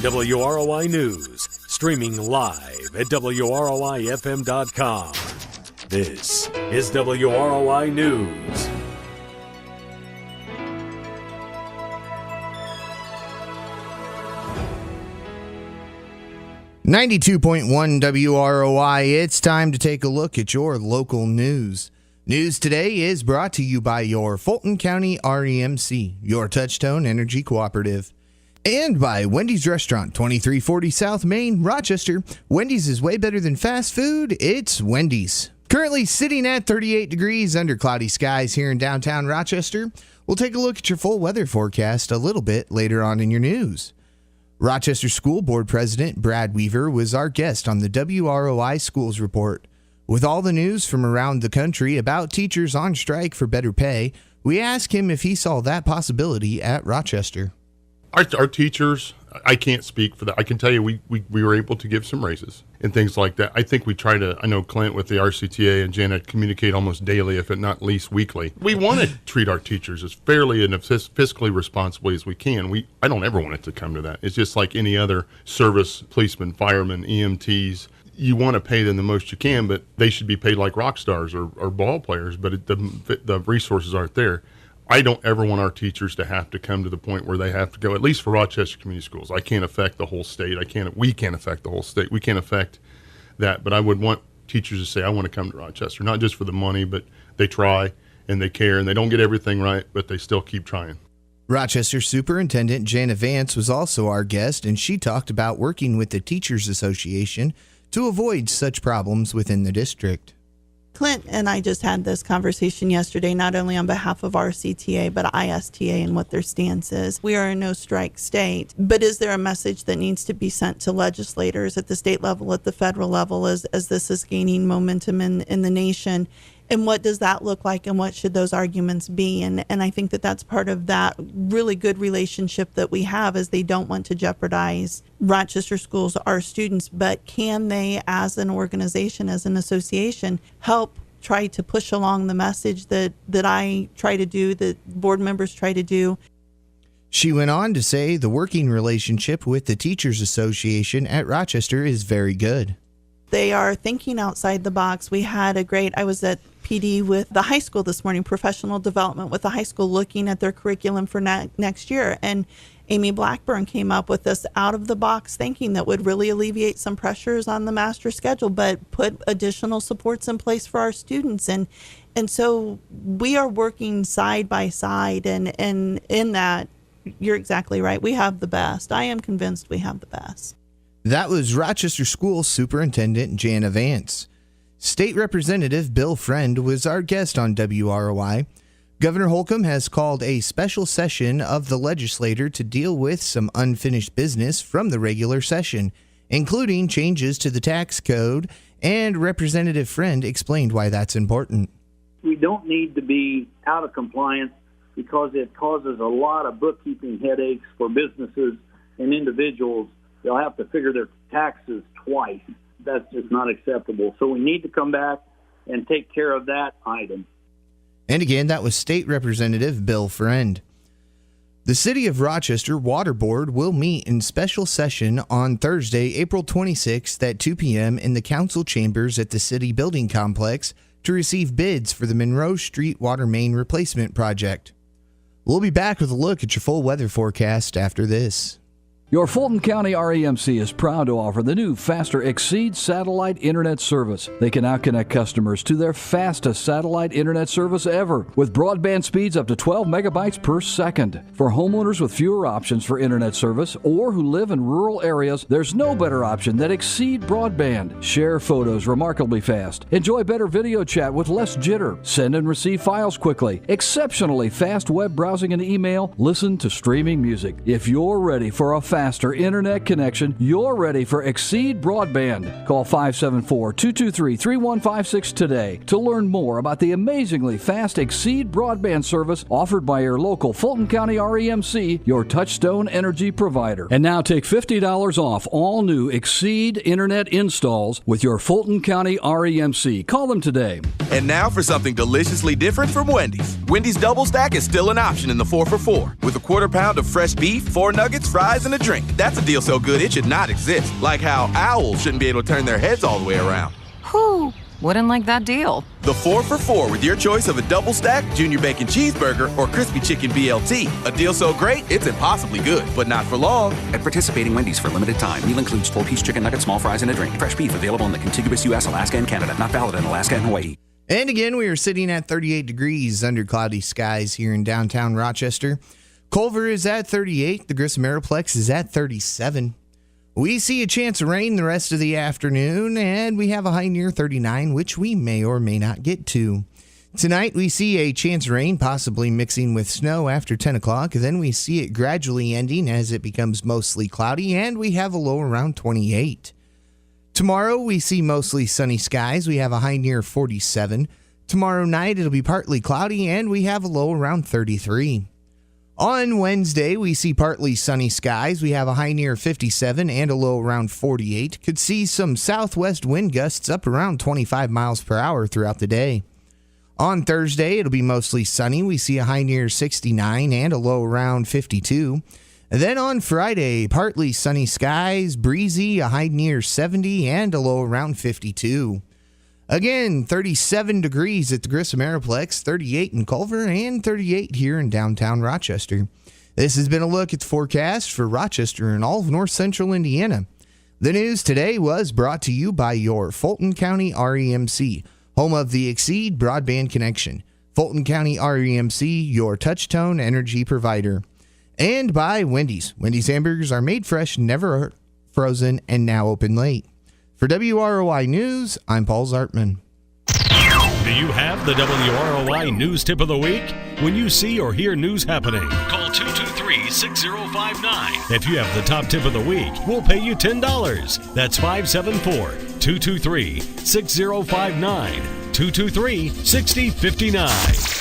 WROI News, streaming live at WROIFM.com. This is WROI News. .1 WROI, it's time to take a look at your local news. News today is brought to you by your Fulton County REMC, your Touchstone Energy Cooperative. And by Wendy's Restaurant, 2340 South Main, Rochester. Wendy's is way better than fast food. It's Wendy's. Currently sitting at 38 degrees under cloudy skies here in downtown Rochester. We'll take a look at your full weather forecast a little bit later on in your news. Rochester School Board President Brad Weaver was our guest on the WROI Schools Report. With all the news from around the country about teachers on strike for better pay, we asked him if he saw that possibility at Rochester. Our teachers, I can't speak for that. I can tell you we were able to give some raises and things like that. I think we try to, I know Clint with the RCTA and Janet communicate almost daily, if not least weekly. We want to treat our teachers as fairly and as fiscally responsibly as we can. I don't ever want it to come to that. It's just like any other service, policemen, firemen, EMTs. You want to pay them the most you can, but they should be paid like rock stars or ball players, but the resources aren't there. I don't ever want our teachers to have to come to the point where they have to go, at least for Rochester Community Schools. I can't affect the whole state. We can't affect the whole state. We can't affect that. But I would want teachers to say, I want to come to Rochester, not just for the money, but they try and they care and they don't get everything right, but they still keep trying. Rochester Superintendent Jana Vance was also our guest, and she talked about working with the Teachers Association to avoid such problems within the district. Clint and I just had this conversation yesterday, not only on behalf of our CTA, but ISTA and what their stance is. We are a no-strike state, but is there a message that needs to be sent to legislators at the state level, at the federal level, as this is gaining momentum in the nation? And what does that look like, and what should those arguments be? And I think that that's part of that really good relationship that we have, is they don't want to jeopardize Rochester schools, our students, but can they, as an organization, as an association, help try to push along the message that I try to do, that board members try to do? She went on to say the working relationship with the Teachers Association at Rochester is very good. They are thinking outside the box. I was at PD with the high school this morning, professional development with the high school, looking at their curriculum for next year. And Amy Blackburn came up with this out-of-the-box thinking that would really alleviate some pressures on the master schedule, but put additional supports in place for our students. And so we are working side by side, and in that, you're exactly right. We have the best. I am convinced we have the best. That was Rochester School Superintendent Jana Vance. State Representative Bill Friend was our guest on WROI. Governor Holcomb has called a special session of the legislature to deal with some unfinished business from the regular session, including changes to the tax code, and Representative Friend explained why that's important. We don't need to be out of compliance because it causes a lot of bookkeeping headaches for businesses and individuals. They'll have to figure their taxes twice. That's just not acceptable. So we need to come back and take care of that item. And again, that was State Representative Bill Friend. The City of Rochester Water Board will meet in special session on Thursday, April 26th at 2 p.m. in the council chambers at the City Building Complex to receive bids for the Monroe Street Water Main Replacement Project. We'll be back with a look at your full weather forecast after this. Your Fulton County REMC is proud to offer the new Faster Exceed satellite internet service. They can now connect customers to their fastest satellite internet service ever, with broadband speeds up to 12 megabytes per second. For homeowners with fewer options for internet service or who live in rural areas, there's no better option than Exceed Broadband. Share photos remarkably fast. Enjoy better video chat with less jitter. Send and receive files quickly. Exceptionally fast web browsing and email. Listen to streaming music. If you're ready for a faster internet connection, you're ready for Exceed Broadband. Call 574-223-3156 today to learn more about the amazingly fast Exceed Broadband service offered by your local Fulton County REMC, your Touchstone energy provider. And now take $50 off all new Exceed internet installs with your Fulton County REMC. Call them today. And now for something deliciously different from Wendy's. Wendy's Double Stack is still an option in the 4 for $4 with a quarter pound of fresh beef, 4 nuggets, fries, and a drink. drink. That's a deal so good it should not exist. Like how owls shouldn't be able to turn their heads all the way around. Whew, wouldn't like that deal. The 4 for $4 with your choice of a double stack, junior bacon cheeseburger, or crispy chicken BLT. A deal so great, it's impossibly good, but not for long. At participating Wendy's for limited time. Meal includes 4-piece chicken nuggets, small fries, and a drink. Fresh beef available in the contiguous U.S., Alaska, and Canada. Not valid in Alaska and Hawaii. And again, we are sitting at 38 degrees under cloudy skies here in downtown Rochester. Culver is at 38. The Grissom Aeroplex is at 37. We see a chance of rain the rest of the afternoon, and we have a high near 39, which we may or may not get to. Tonight, we see a chance of rain, possibly mixing with snow after 10 o'clock. Then we see it gradually ending as it becomes mostly cloudy, and we have a low around 28. Tomorrow, we see mostly sunny skies. We have a high near 47. Tomorrow night, it'll be partly cloudy, and we have a low around 33. On Wednesday, we see partly sunny skies. We have a high near 57 and a low around 48. Could see some southwest wind gusts up around 25 miles per hour throughout the day. On Thursday, it'll be mostly sunny. We see a high near 69 and a low around 52. And then on Friday, partly sunny skies, breezy, a high near 70 and a low around 52. Again, 37 degrees at the Grissom Aeroplex, 38 in Culver, and 38 here in downtown Rochester. This has been a look at the forecast for Rochester and all of north central Indiana. The news today was brought to you by your Fulton County REMC, home of the Exceed broadband connection. Fulton County REMC, your touch-tone energy provider. And by Wendy's. Wendy's hamburgers are made fresh, never frozen, and now open late. For WROI News, I'm Paul Zartman. Do you have the WROI News Tip of the Week? When you see or hear news happening, call 223-6059. If you have the top tip of the week, we'll pay you $10. That's 574-223-6059. 223-6059.